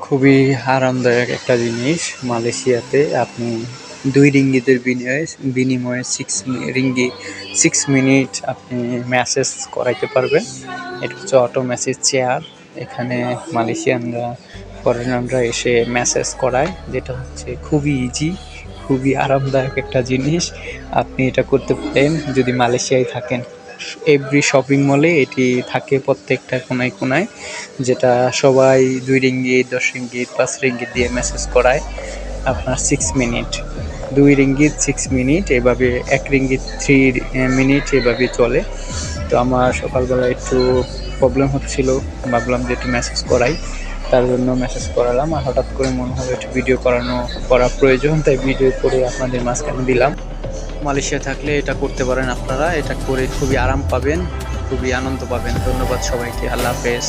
খুবই আরামদায়ক একটা জিনিস। মালয়েশিয়াতে আপনি ২ রিঙ্গিতের বিনিময়ে 6 মিনিট আপনি ম্যাসেজ করাইতে পারবেন। এটা হচ্ছে অটো ম্যাসেজ চেয়ার। এখানে মালয়েশিয়ানরা, ফরেনাররা এসে ম্যাসেজ করায়, যেটা হচ্ছে খুবই ইজি, খুবই আরামদায়ক একটা জিনিস। আপনি এটা করতে পারেন যদি মালয়েশিয়ায় থাকেন। এভরি শপিং মলে এটি থাকে, প্রত্যেকটা কোনায় কোনায়, যেটা সবাই ২ রিঙ্গিত, ১০ রিঙ্গিত, ৫ রিঙ্গিত দিয়ে মেসেজ করায়। আপনার 6 মিনিট, ২ রিঙ্গিত 6 মিনিট, এভাবে ১ রিঙ্গিত ৩ মিনিট এভাবে চলে। তো আমার সকালবেলা একটু প্রবলেম হচ্ছিল, ভাবলাম যে একটু মেসেজ করাই, তার জন্য মেসেজ করালাম। আর হঠাৎ করে মনে হলো একটু ভিডিও করা প্রয়োজন, তাই ভিডিও করে আপনাদের মাঝখানে দিলাম। মালয়েশিয়া থাকলে এটা করতে পারেন আপনারা। এটা করে খুবই আরাম পাবেন, খুবই আনন্দ পাবেন। ধন্যবাদ সবাইকে। আল্লাহ হাফেজ।